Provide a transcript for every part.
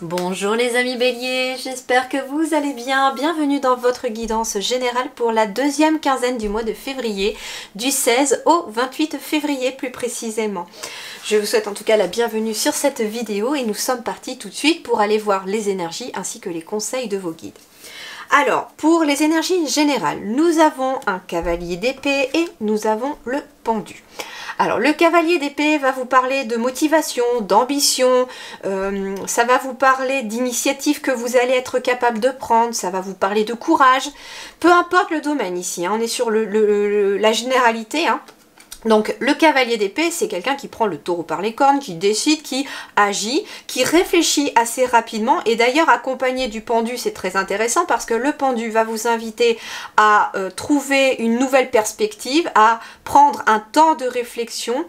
Bonjour les amis béliers, j'espère que vous allez bien. Bienvenue dans votre guidance générale pour la deuxième quinzaine du mois de février, du 16 au 28 février plus précisément. Je vous souhaite en tout cas la bienvenue sur cette vidéo et nous sommes partis tout de suite pour aller voir les énergies ainsi que les conseils de vos guides. Alors, pour les énergies générales, nous avons un cavalier d'épée et nous avons le pendu. Alors, le cavalier d'épée va vous parler de motivation, d'ambition, ça va vous parler d'initiatives que vous allez être capable de prendre, ça va vous parler de courage, peu importe le domaine ici, hein, on est sur la généralité, hein. Donc le cavalier d'épée, c'est quelqu'un qui prend le taureau par les cornes, qui décide, qui agit, qui réfléchit assez rapidement. Et d'ailleurs, accompagné du pendu, c'est très intéressant parce que le pendu va vous inviter à trouver une nouvelle perspective, à prendre un temps de réflexion,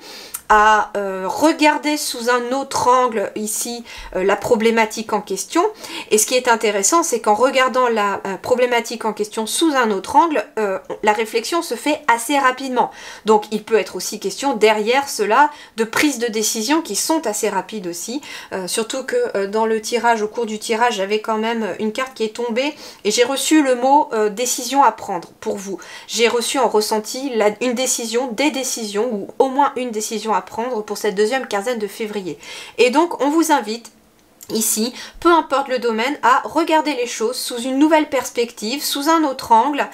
à regarder sous un autre angle ici la problématique en question. Et ce qui est intéressant, c'est qu'en regardant la problématique en question sous un autre angle, la réflexion se fait assez rapidement. Donc il peut être aussi question derrière cela de prises de décision qui sont assez rapides aussi. Surtout que dans le tirage, au cours du tirage, j'avais quand même une carte qui est tombée et j'ai reçu le mot décision à prendre pour vous. J'ai reçu en ressenti une décision, des décisions ou au moins une décision à prendre pour cette deuxième quinzaine de février. Et donc on vous invite ici, peu importe le domaine, à regarder les choses sous une nouvelle perspective, sous un autre angle,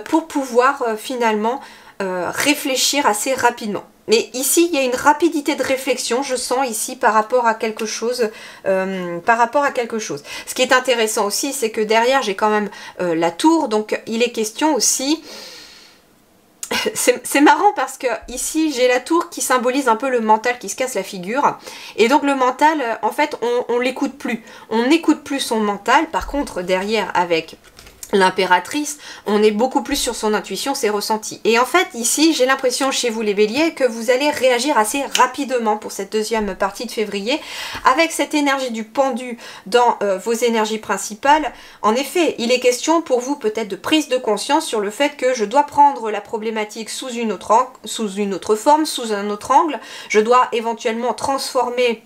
pour pouvoir finalement réfléchir assez rapidement. Mais ici, il y a une rapidité de réflexion, je sens ici, par rapport à quelque chose. Ce qui est intéressant aussi, c'est que derrière, j'ai quand même la tour, donc il est question aussi... C'est marrant parce que ici j'ai la tour qui symbolise un peu le mental qui se casse la figure, et donc le mental en fait on l'écoute plus, on n'écoute plus son mental. Par contre derrière avec l'impératrice, on est beaucoup plus sur son intuition, ses ressentis. Et en fait, ici, j'ai l'impression chez vous les béliers que vous allez réagir assez rapidement pour cette deuxième partie de février, avec cette énergie du pendu dans vos énergies principales. En effet, il est question pour vous peut-être de prise de conscience sur le fait que je dois prendre la problématique sous une autre forme, sous un autre angle. Je dois éventuellement transformer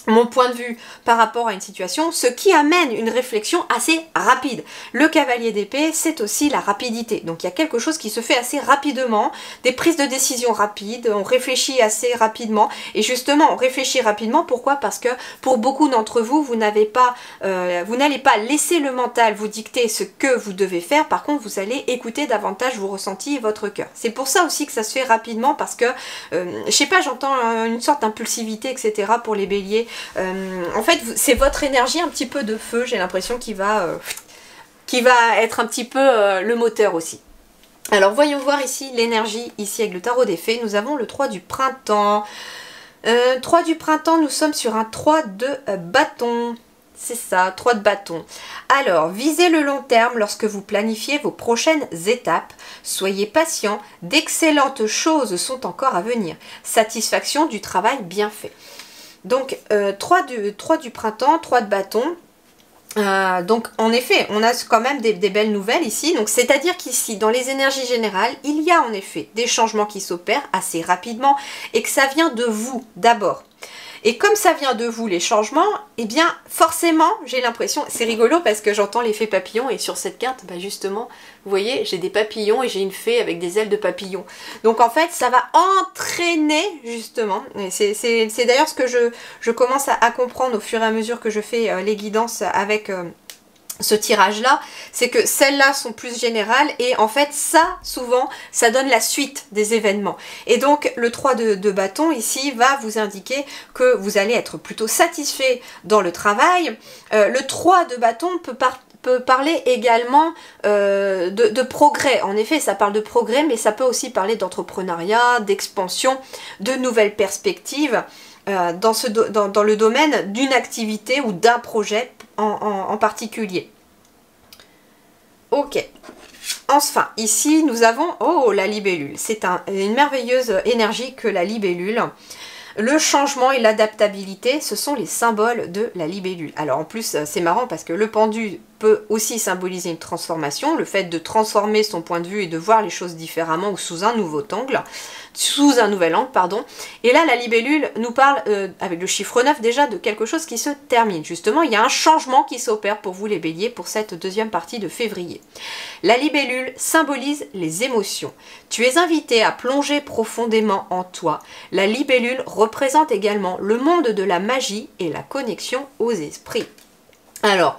mon point de vue par rapport à une situation, ce qui amène une réflexion assez rapide. Le cavalier d'épée, c'est aussi la rapidité. Donc il y a quelque chose qui se fait assez rapidement, des prises de décision rapides, on réfléchit assez rapidement. Et justement, on réfléchit rapidement, pourquoi? Parce que pour beaucoup d'entre vous, vous n'allez pas laisser le mental vous dicter ce que vous devez faire. Par contre, vous allez écouter davantage vos ressentis et votre cœur. C'est pour ça aussi que ça se fait rapidement, parce que, je sais pas, j'entends une sorte d'impulsivité, etc. pour les béliers. En fait, c'est votre énergie un petit peu de feu, j'ai l'impression, qui va être un petit peu le moteur aussi. Alors, voyons voir ici l'énergie, ici avec le tarot des fées. Nous avons le 3 du printemps. 3 du printemps, nous sommes sur un 3 de bâton. C'est ça, 3 de bâton. Alors, visez le long terme lorsque vous planifiez vos prochaines étapes. Soyez patient, d'excellentes choses sont encore à venir. Satisfaction du travail bien fait. Donc 3 du printemps, 3 de bâton. Donc en effet, on a quand même des belles nouvelles ici. Donc c'est-à-dire qu'ici, dans les énergies générales, il y a en effet des changements qui s'opèrent assez rapidement et que ça vient de vous d'abord. Et comme ça vient de vous, les changements, eh bien, forcément, j'ai l'impression... C'est rigolo parce que j'entends l'effet papillon, et sur cette carte, bah justement, vous voyez, j'ai des papillons et j'ai une fée avec des ailes de papillon. Donc, en fait, ça va entraîner, justement. C'est d'ailleurs ce que je commence à comprendre au fur et à mesure que je fais les guidances avec... ce tirage là, c'est que celles-là sont plus générales et en fait ça souvent ça donne la suite des événements. Et donc le 3 de bâton ici va vous indiquer que vous allez être plutôt satisfait dans le travail. Le 3 de bâton peut parler également de progrès. En effet, ça parle de progrès, mais ça peut aussi parler d'entrepreneuriat, d'expansion, de nouvelles perspectives dans le domaine d'une activité ou d'un projet en particulier. Ok. Enfin, ici, nous avons... Oh, la libellule. C'est une merveilleuse énergie que la libellule. Le changement et l'adaptabilité, ce sont les symboles de la libellule. Alors, en plus, c'est marrant parce que le pendu peut aussi symboliser une transformation, le fait de transformer son point de vue et de voir les choses différemment ou sous un nouveau angle, pardon. Et là, la libellule nous parle, avec le chiffre 9 déjà, de quelque chose qui se termine. Justement, il y a un changement qui s'opère pour vous les béliers pour cette deuxième partie de février. La libellule symbolise les émotions. Tu es invité à plonger profondément en toi. La libellule représente également le monde de la magie et la connexion aux esprits. Alors,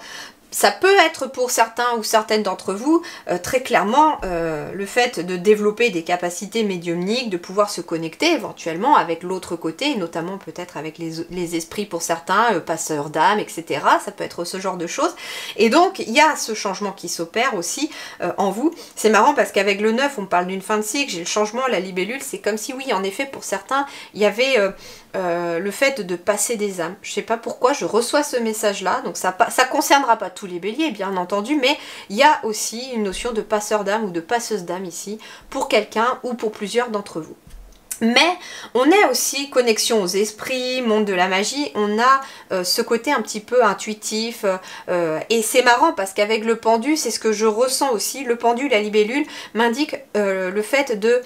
ça peut être pour certains ou certaines d'entre vous, très clairement, le fait de développer des capacités médiumniques, de pouvoir se connecter éventuellement avec l'autre côté, notamment peut-être avec les esprits pour certains, passeurs d'âme, etc. Ça peut être ce genre de choses. Et donc, il y a ce changement qui s'opère aussi en vous. C'est marrant parce qu'avec le 9, on parle d'une fin de cycle, j'ai le changement, la libellule, c'est comme si, oui, en effet, pour certains, il y avait... le fait de passer des âmes. Je sais pas pourquoi je reçois ce message-là, donc ça concernera pas tous les béliers, bien entendu, mais il y a aussi une notion de passeur d'âme ou de passeuse d'âme ici, pour quelqu'un ou pour plusieurs d'entre vous. Mais on est aussi connexion aux esprits, monde de la magie, on a ce côté un petit peu intuitif, et c'est marrant parce qu'avec le pendu, c'est ce que je ressens aussi, le pendu, la libellule, m'indique le fait de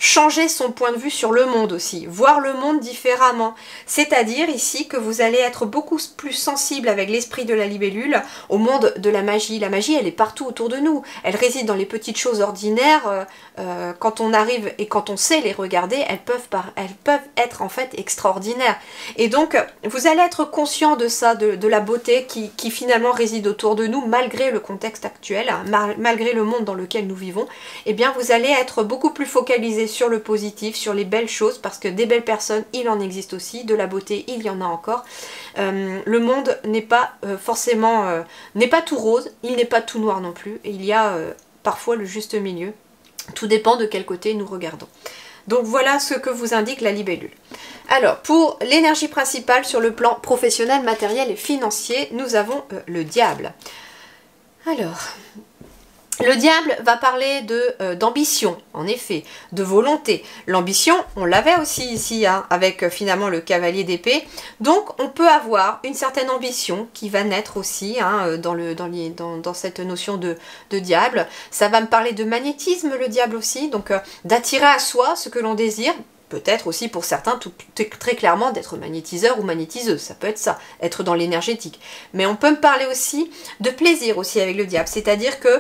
changer son point de vue sur le monde aussi, voir le monde différemment. C'est-à-dire ici que vous allez être beaucoup plus sensible avec l'esprit de la libellule au monde de la magie. La magie, elle est partout autour de nous. Elle réside dans les petites choses ordinaires. Quand on arrive et quand on sait les regarder, elles peuvent être en fait extraordinaires. Et donc, vous allez être conscient de ça, de la beauté qui finalement réside autour de nous, malgré le contexte actuel, hein, malgré le monde dans lequel nous vivons. Eh bien, vous allez être beaucoup plus focalisé sur le positif, sur les belles choses, parce que des belles personnes, il en existe aussi, de la beauté, il y en a encore. Le monde n'est pas forcément, n'est pas tout rose, il n'est pas tout noir non plus, et il y a parfois le juste milieu. Tout dépend de quel côté nous regardons. Donc voilà ce que vous indique la libellule. Alors, pour l'énergie principale sur le plan professionnel, matériel et financier, nous avons le diable. Alors... le diable va parler d'ambition, en effet, de volonté. L'ambition, on l'avait aussi ici, hein, avec finalement le cavalier d'épée. Donc, on peut avoir une certaine ambition qui va naître aussi hein, dans cette notion de diable. Ça va me parler de magnétisme, le diable aussi, donc d'attirer à soi ce que l'on désire. Peut-être aussi pour certains très clairement d'être magnétiseur ou magnétiseuse, ça peut être ça, être dans l'énergétique. Mais on peut me parler aussi de plaisir aussi avec le diable, c'est-à-dire que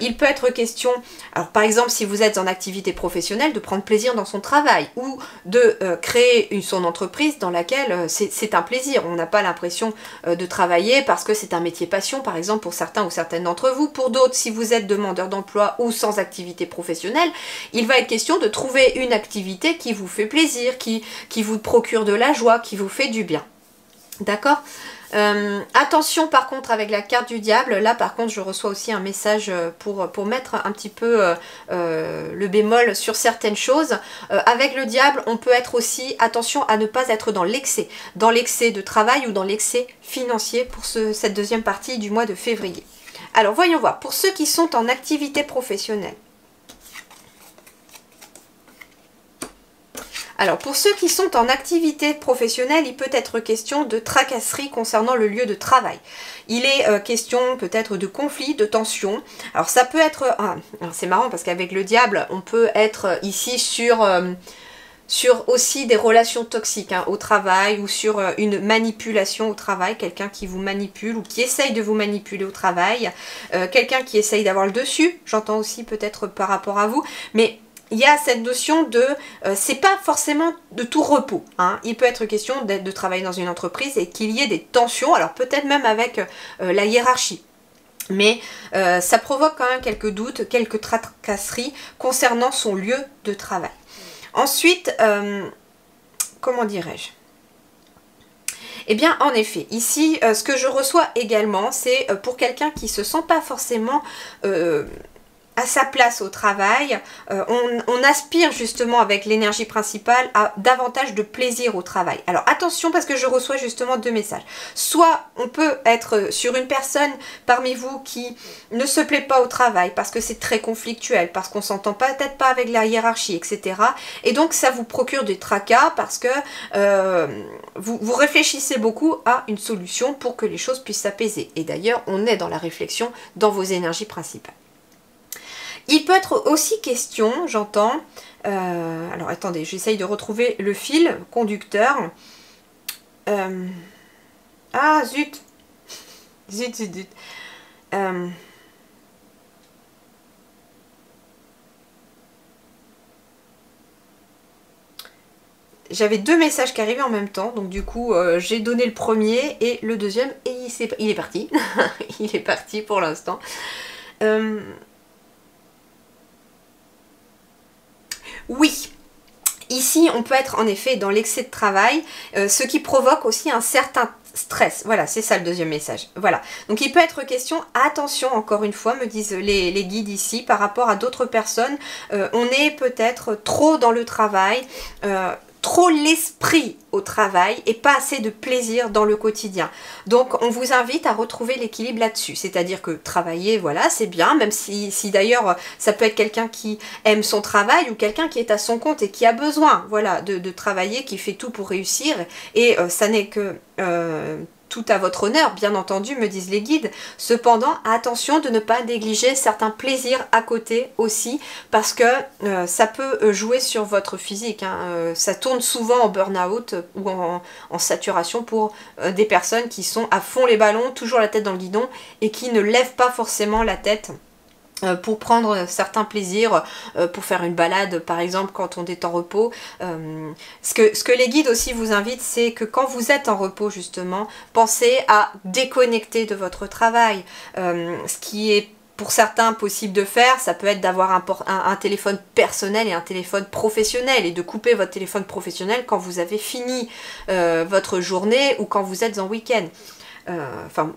il peut être question, alors par exemple si vous êtes en activité professionnelle, de prendre plaisir dans son travail ou de créer son entreprise dans laquelle c'est un plaisir. On n'a pas l'impression de travailler parce que c'est un métier passion par exemple pour certains ou certaines d'entre vous. Pour d'autres, si vous êtes demandeur d'emploi ou sans activité professionnelle, il va être question de trouver une activité qui vous fait plaisir, qui vous procure de la joie, qui vous fait du bien. D'accord ? Attention par contre avec la carte du diable, là par contre je reçois aussi un message pour mettre un petit peu le bémol sur certaines choses. Avec le diable on peut être aussi, attention à ne pas être dans l'excès de travail ou dans l'excès financier pour cette deuxième partie du mois de février. Alors voyons voir, pour ceux qui sont en activité professionnelle. Alors, pour ceux qui sont en activité professionnelle, il peut être question de tracasserie concernant le lieu de travail. Il est question peut-être de conflits, de tensions. Alors, ça peut être... c'est marrant parce qu'avec le diable, on peut être ici sur aussi des relations toxiques hein, au travail ou sur une manipulation au travail, quelqu'un qui vous manipule ou qui essaye de vous manipuler au travail, quelqu'un qui essaye d'avoir le dessus, j'entends aussi peut-être par rapport à vous, mais... il y a cette notion de, c'est pas forcément de tout repos, hein. Il peut être question de travailler dans une entreprise et qu'il y ait des tensions, alors peut-être même avec la hiérarchie. Mais ça provoque quand même quelques doutes, quelques tracasseries concernant son lieu de travail. Ensuite, comment dirais-je ? Eh bien, en effet, ici, ce que je reçois également, c'est pour quelqu'un qui ne se sent pas forcément... à sa place au travail, on aspire justement avec l'énergie principale à davantage de plaisir au travail. Alors attention parce que je reçois justement deux messages. Soit on peut être sur une personne parmi vous qui ne se plaît pas au travail parce que c'est très conflictuel, parce qu'on s'entend peut-être pas avec la hiérarchie, etc. Et donc ça vous procure des tracas parce que vous réfléchissez beaucoup à une solution pour que les choses puissent s'apaiser. Et d'ailleurs on est dans la réflexion dans vos énergies principales. Il peut être aussi question, j'entends, alors attendez, j'essaye de retrouver le fil conducteur. Ah zut, zut. J'avais deux messages qui arrivaient en même temps, donc du coup j'ai donné le premier et le deuxième et il est parti. Il est parti pour l'instant. Oui, ici on peut être en effet dans l'excès de travail, ce qui provoque aussi un certain stress. Voilà, c'est ça le deuxième message. Voilà, donc il peut être question, attention encore une fois, me disent les guides ici, par rapport à d'autres personnes, on est peut-être trop dans le travail, trop l'esprit au travail et pas assez de plaisir dans le quotidien. Donc on vous invite à retrouver l'équilibre là-dessus, c'est-à-dire que travailler, voilà, c'est bien, même si d'ailleurs ça peut être quelqu'un qui aime son travail ou quelqu'un qui est à son compte et qui a besoin, voilà, de travailler, qui fait tout pour réussir, et ça n'est que tout à votre honneur, bien entendu, me disent les guides. Cependant, attention de ne pas négliger certains plaisirs à côté aussi, parce que ça peut jouer sur votre physique, hein. Ça tourne souvent en burn-out ou en saturation pour des personnes qui sont à fond les ballons, toujours la tête dans le guidon, et qui ne lèvent pas forcément la tête pour prendre certains plaisirs, pour faire une balade par exemple quand on est en repos. Ce que les guides aussi vous invitent, c'est que quand vous êtes en repos justement, pensez à déconnecter de votre travail, ce qui est pour certains possible de faire, ça peut être d'avoir un téléphone personnel et un téléphone professionnel, et de couper votre téléphone professionnel quand vous avez fini votre journée ou quand vous êtes en week-end. Enfin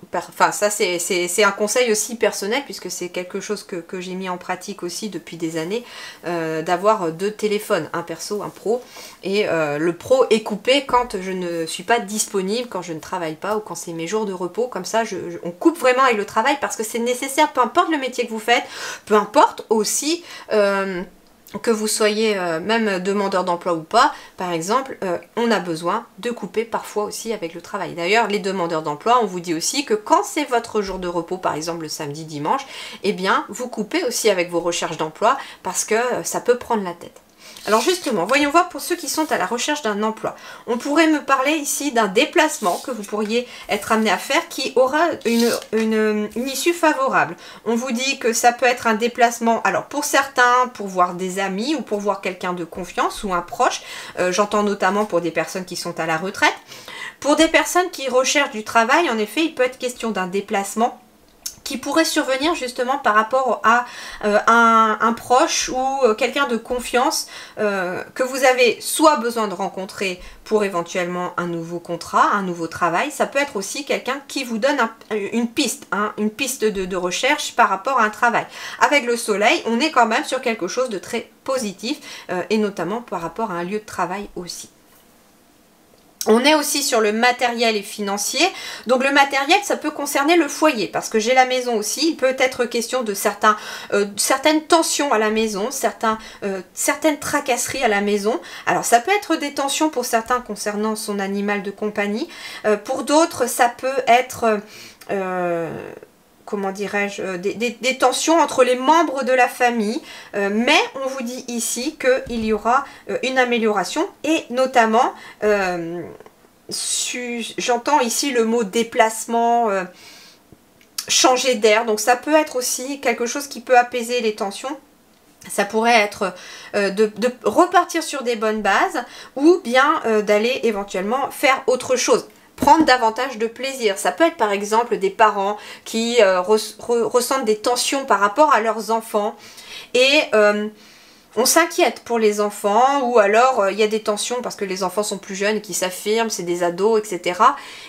ça c'est un conseil aussi personnel, puisque c'est quelque chose que j'ai mis en pratique aussi depuis des années, d'avoir deux téléphones, un perso, un pro, et le pro est coupé quand je ne suis pas disponible, quand je ne travaille pas ou quand c'est mes jours de repos. Comme ça on coupe vraiment avec le travail, parce que c'est nécessaire, peu importe le métier que vous faites, peu importe aussi que vous soyez même demandeur d'emploi ou pas, par exemple, on a besoin de couper parfois aussi avec le travail. D'ailleurs, les demandeurs d'emploi, on vous dit aussi que quand c'est votre jour de repos, par exemple le samedi, dimanche, eh bien, vous coupez aussi avec vos recherches d'emploi, parce que ça peut prendre la tête. Alors justement, voyons voir pour ceux qui sont à la recherche d'un emploi. On pourrait me parler ici d'un déplacement que vous pourriez être amené à faire, qui aura une issue favorable. On vous dit que ça peut être un déplacement, alors pour certains, pour voir des amis ou pour voir quelqu'un de confiance ou un proche. J'entends notamment pour des personnes qui sont à la retraite. Pour des personnes qui recherchent du travail, en effet, il peut être question d'un déplacement qui pourrait survenir justement par rapport à un proche ou quelqu'un de confiance que vous avez soit besoin de rencontrer pour éventuellement un nouveau contrat, un nouveau travail. Ça peut être aussi quelqu'un qui vous donne une piste, hein, une piste de recherche par rapport à un travail. Avec le soleil, on est quand même sur quelque chose de très positif, et notamment par rapport à un lieu de travail aussi. On est aussi sur le matériel et financier. Donc le matériel, ça peut concerner le foyer, parce que j'ai la maison aussi. Il peut être question de certaines tensions à la maison, certaines tracasseries à la maison. Alors ça peut être des tensions pour certains concernant son animal de compagnie. Pour d'autres, ça peut être comment dirais-je, des tensions entre les membres de la famille, mais on vous dit ici qu'il y aura une amélioration, et notamment, j'entends ici le mot déplacement, changer d'air, donc ça peut être aussi quelque chose qui peut apaiser les tensions. Ça pourrait être de repartir sur des bonnes bases, ou bien d'aller éventuellement faire autre chose. Prendre davantage de plaisir. Ça peut être par exemple des parents qui ressentent des tensions par rapport à leurs enfants, et on s'inquiète pour les enfants, ou alors il y a des tensions parce que les enfants sont plus jeunes et qui s'affirment, c'est des ados, etc.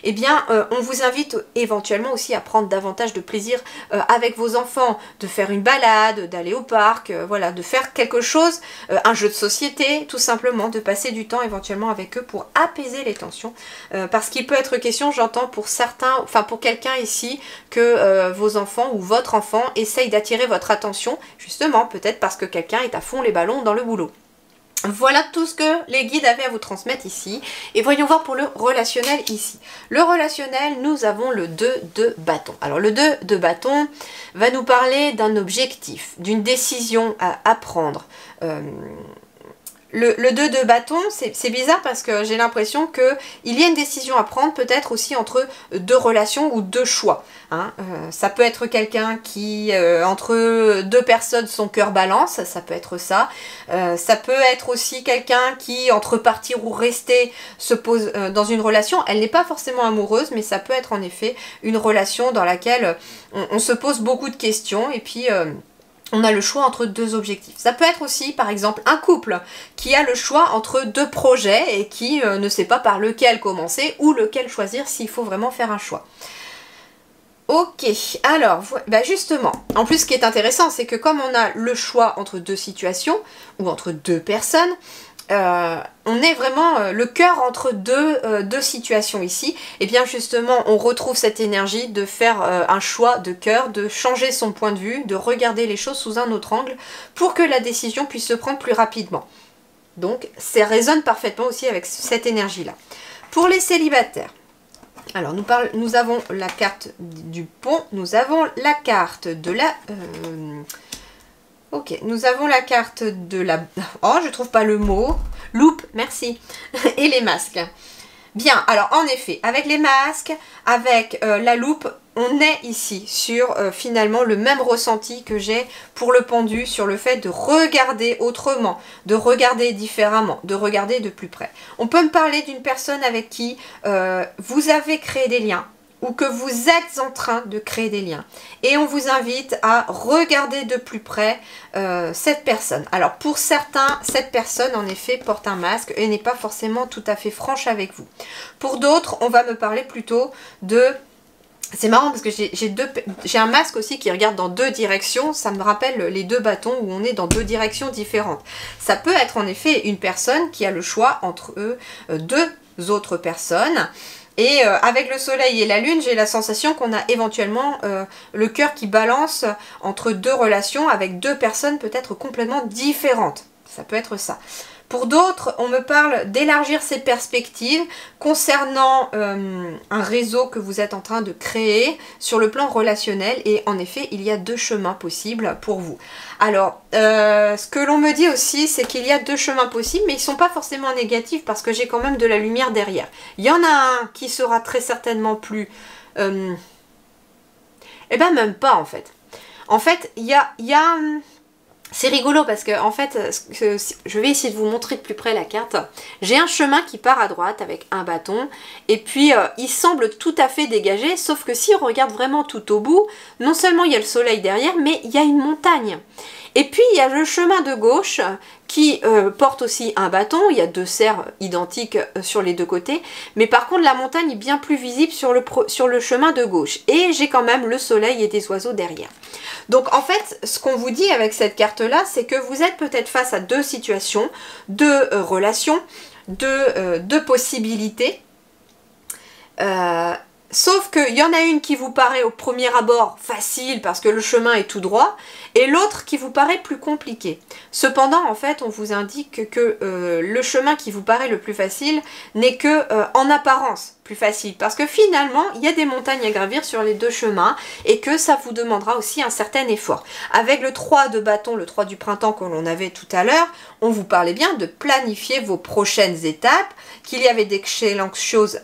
Eh bien, on vous invite éventuellement aussi à prendre davantage de plaisir avec vos enfants, de faire une balade, d'aller au parc, voilà, de faire quelque chose, un jeu de société, tout simplement, de passer du temps éventuellement avec eux pour apaiser les tensions. Parce qu'il peut être question, j'entends pour certains, enfin pour quelqu'un ici, que vos enfants ou votre enfant essaye d'attirer votre attention, justement, peut-être parce que quelqu'un est à fond les ballons dans le boulot. Voilà tout ce que les guides avaient à vous transmettre ici. Et voyons voir pour le relationnel ici. Le relationnel, nous avons le 2 de bâton. Alors le 2 de bâton va nous parler d'un objectif, d'une décision à prendre. Le 2 de bâton, c'est bizarre parce que j'ai l'impression qu'il y a une décision à prendre peut-être aussi entre deux relations ou deux choix. Hein. Ça peut être quelqu'un qui, entre deux personnes, son cœur balance, ça peut être ça. Ça peut être aussi quelqu'un qui, entre partir ou rester, se pose dans une relation. Elle n'est pas forcément amoureuse, mais ça peut être en effet une relation dans laquelle on se pose beaucoup de questions et puis... on a le choix entre deux objectifs. Ça peut être aussi, par exemple, un couple qui a le choix entre deux projets et qui ne sait pas par lequel commencer ou lequel choisir s'il faut vraiment faire un choix. Ok, alors, bah justement, en plus ce qui est intéressant, c'est que comme on a le choix entre deux situations ou entre deux personnes, on est vraiment le cœur entre deux situations ici, et bien justement on retrouve cette énergie de faire un choix de cœur, de changer son point de vue, de regarder les choses sous un autre angle pour que la décision puisse se prendre plus rapidement. Donc ça résonne parfaitement aussi avec cette énergie-là. Pour les célibataires, alors nous avons la carte du pont, nous avons la carte de la... Ok, nous avons la carte de la... Oh, je trouve pas le mot. Loupe, merci. Et les masques. Bien, alors en effet, avec les masques, avec la loupe, on est ici sur finalement le même ressenti que j'ai pour le pendu, sur le fait de regarder autrement, de regarder différemment, de regarder de plus près. On peut me parler d'une personne avec qui vous avez créé des liens, ou que vous êtes en train de créer des liens. Et on vous invite à regarder de plus près cette personne. Alors pour certains, cette personne en effet porte un masque et n'est pas forcément tout à fait franche avec vous. Pour d'autres, on va me parler plutôt de... C'est marrant parce que j'ai un masque aussi qui regarde dans deux directions. Ça me rappelle les deux bâtons où on est dans deux directions différentes. Ça peut être en effet une personne qui a le choix entre deux autres personnes. Et avec le soleil et la lune, j'ai la sensation qu'on a éventuellement le cœur qui balance entre deux relations avec deux personnes peut-être complètement différentes. Ça peut être ça. Pour d'autres, on me parle d'élargir ses perspectives concernant un réseau que vous êtes en train de créer sur le plan relationnel. Et en effet, il y a deux chemins possibles pour vous. Alors, ce que l'on me dit aussi, c'est qu'il y a deux chemins possibles, mais ils ne sont pas forcément négatifs parce que j'ai quand même de la lumière derrière. Il y en a un qui sera très certainement plus... eh ben même pas en fait. En fait, il y a c'est rigolo parce que en fait, je vais essayer de vous montrer de plus près la carte. J'ai un chemin qui part à droite avec un bâton et puis il semble tout à fait dégagé, sauf que si on regarde vraiment tout au bout, non seulement il y a le soleil derrière, mais il y a une montagne. Et puis il y a le chemin de gauche qui porte aussi un bâton, il y a deux cerfs identiques sur les deux côtés, mais par contre la montagne est bien plus visible sur le chemin de gauche. Et j'ai quand même le soleil et des oiseaux derrière. Donc en fait, ce qu'on vous dit avec cette carte-là, c'est que vous êtes peut-être face à deux situations, deux relations, deux possibilités. Sauf qu'il y en a une qui vous paraît au premier abord facile parce que le chemin est tout droit et l'autre qui vous paraît plus compliqué. Cependant, en fait, on vous indique que le chemin qui vous paraît le plus facile n'est que en apparence plus facile parce que finalement, il y a des montagnes à gravir sur les deux chemins et que ça vous demandera aussi un certain effort. Avec le 3 de bâton, le 3 du printemps que l'on avait tout à l'heure, on vous parlait bien de planifier vos prochaines étapes, qu'il y avait d'excellentes choses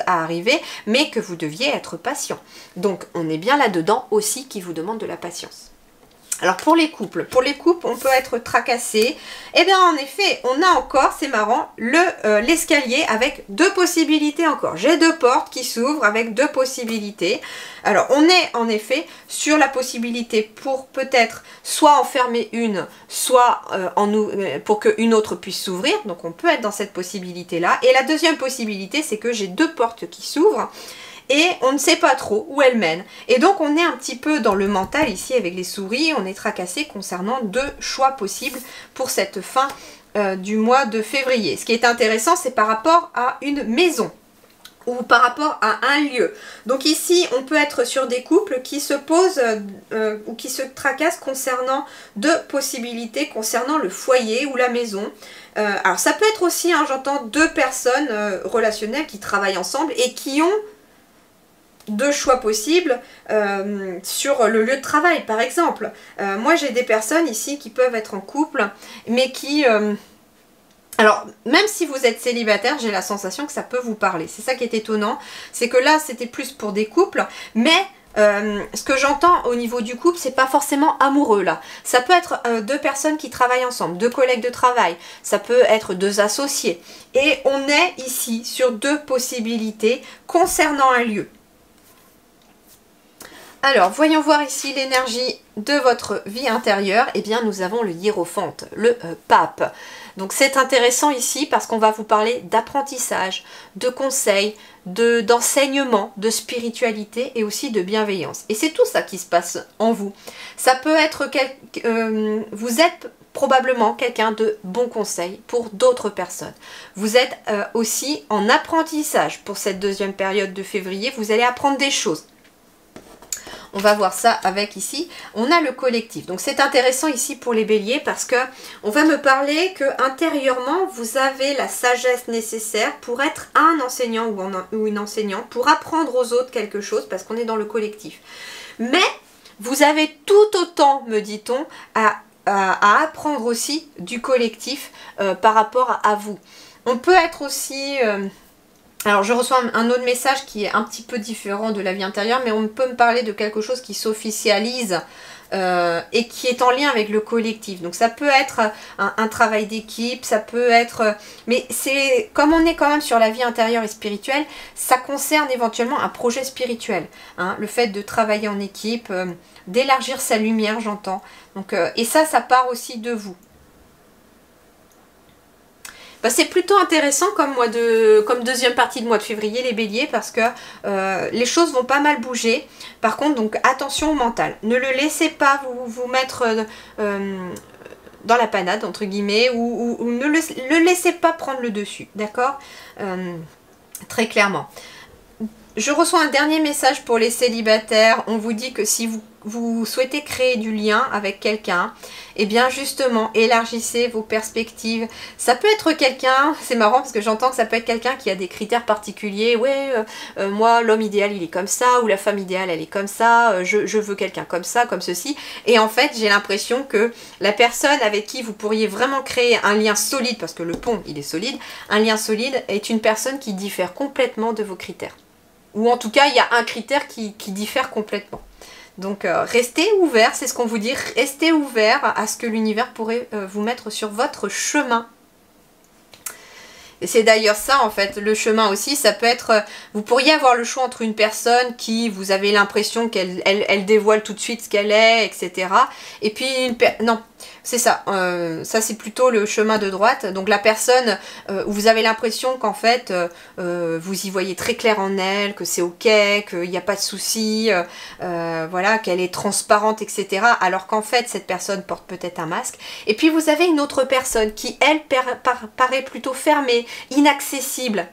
à arriver, mais que vous deviez être patient. Donc on est bien là-dedans aussi qui vous demande de la patience. Alors pour les couples, on peut être tracassé. Et bien en effet, on a encore, c'est marrant, l'escalier avec deux possibilités encore. J'ai deux portes qui s'ouvrent avec deux possibilités. Alors on est en effet sur la possibilité pour peut-être soit en fermer une, soit pour qu'une autre puisse s'ouvrir. Donc on peut être dans cette possibilité-là. Et la deuxième possibilité, c'est que j'ai deux portes qui s'ouvrent. Et on ne sait pas trop où elle mène. Et donc on est un petit peu dans le mental ici avec les souris, on est tracassé concernant deux choix possibles pour cette fin du mois de février. Ce qui est intéressant, c'est par rapport à une maison ou par rapport à un lieu. Donc ici, on peut être sur des couples qui se posent ou qui se tracassent concernant deux possibilités concernant le foyer ou la maison. Alors ça peut être aussi, hein, j'entends, deux personnes relationnelles qui travaillent ensemble et qui ont deux choix possibles sur le lieu de travail par exemple. Moi j'ai des personnes ici qui peuvent être en couple mais qui... alors même si vous êtes célibataire, j'ai la sensation que ça peut vous parler. C'est ça qui est étonnant, c'est que là c'était plus pour des couples, mais ce que j'entends au niveau du couple, c'est pas forcément amoureux là. Ça peut être deux personnes qui travaillent ensemble, deux collègues de travail, ça peut être deux associés. Et on est ici sur deux possibilités concernant un lieu. Alors, voyons voir ici l'énergie de votre vie intérieure. Eh bien, nous avons le hiérophante, le pape. Donc, c'est intéressant ici parce qu'on va vous parler d'apprentissage, de conseils, d'enseignement, de spiritualité et aussi de bienveillance. Et c'est tout ça qui se passe en vous. Ça peut être... vous êtes probablement quelqu'un de bon conseil pour d'autres personnes. Vous êtes aussi en apprentissage pour cette deuxième période de février. Vous allez apprendre des choses. On va voir ça avec ici. On a le collectif. Donc c'est intéressant ici pour les béliers parce que on va me parler que intérieurement vous avez la sagesse nécessaire pour être un enseignant ou une enseignante, pour apprendre aux autres quelque chose parce qu'on est dans le collectif. Mais vous avez tout autant, me dit-on, à apprendre aussi du collectif par rapport à vous. On peut être aussi... alors je reçois un autre message qui est un petit peu différent de la vie intérieure, mais on peut me parler de quelque chose qui s'officialise et qui est en lien avec le collectif. Donc ça peut être un travail d'équipe, ça peut être... mais c'est comme on est quand même sur la vie intérieure et spirituelle, ça concerne éventuellement un projet spirituel. Hein, le fait de travailler en équipe, d'élargir sa lumière, j'entends. Donc et ça part aussi de vous. Bah, c'est plutôt intéressant comme deuxième partie de mois de février, les béliers, parce que les choses vont pas mal bouger. Par contre, donc attention au mental. Ne le laissez pas vous mettre dans la panade, entre guillemets, ou ne le laissez pas prendre le dessus, d'accord? Très clairement. Je reçois un dernier message pour les célibataires. On vous dit que si vous souhaitez créer du lien avec quelqu'un, eh bien justement, élargissez vos perspectives. Ça peut être quelqu'un, c'est marrant parce que j'entends que ça peut être quelqu'un qui a des critères particuliers. Ouais, moi, l'homme idéal, il est comme ça, ou la femme idéale, elle est comme ça, je veux quelqu'un comme ça, comme ceci. Et en fait, j'ai l'impression que la personne avec qui vous pourriez vraiment créer un lien solide, parce que le pont, il est solide, un lien solide est une personne qui diffère complètement de vos critères. Ou en tout cas, il y a un critère qui diffère complètement. Donc, restez ouvert, c'est ce qu'on vous dit. Restez ouvert à ce que l'univers pourrait vous mettre sur votre chemin. Et c'est d'ailleurs ça, en fait, le chemin aussi, ça peut être... vous pourriez avoir le choix entre une personne qui, vous avez l'impression qu'elle dévoile tout de suite ce qu'elle est, etc. Et puis, non, c'est ça. Ça, c'est plutôt le chemin de droite. Donc, la personne où vous avez l'impression qu'en fait, vous y voyez très clair en elle, que c'est ok, qu'il n'y a pas de souci, voilà, qu'elle est transparente, etc. Alors qu'en fait, cette personne porte peut-être un masque. Et puis, vous avez une autre personne qui, elle, paraît plutôt fermée, inaccessible.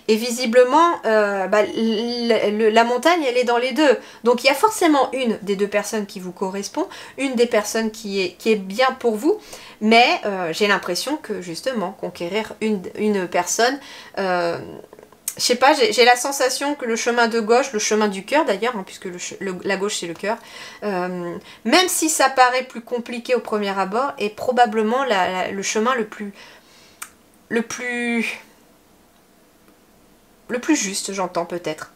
Et visiblement, la montagne, elle est dans les deux. Donc, il y a forcément une des deux personnes qui vous correspond, une des personnes qui est bien pour vous. Mais j'ai l'impression que, justement, conquérir une personne... je sais pas, j'ai la sensation que le chemin de gauche, le chemin du cœur d'ailleurs, hein, puisque la gauche c'est le cœur, même si ça paraît plus compliqué au premier abord, est probablement le chemin le plus juste, j'entends peut-être.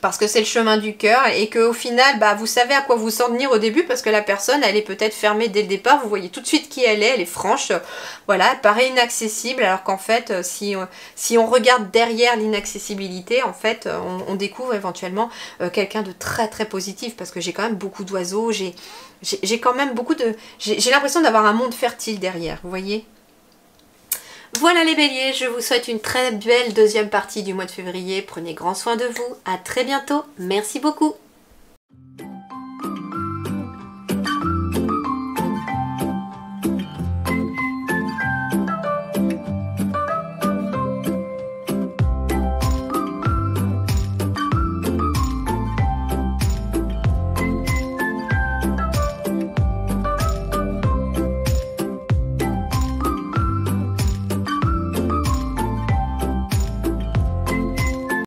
parce que c'est le chemin du cœur et qu'au final, bah, vous savez à quoi vous en tenir au début parce que la personne, elle est peut-être fermée dès le départ, vous voyez tout de suite qui elle est franche, voilà, elle paraît inaccessible alors qu'en fait, si on regarde derrière l'inaccessibilité, en fait, on découvre éventuellement quelqu'un de très très positif parce que j'ai quand même beaucoup d'oiseaux, j'ai quand même beaucoup de... J'ai l'impression d'avoir un monde fertile derrière, vous voyez ? Voilà les béliers, je vous souhaite une très belle deuxième partie du mois de février. Prenez grand soin de vous. À très bientôt. Merci beaucoup.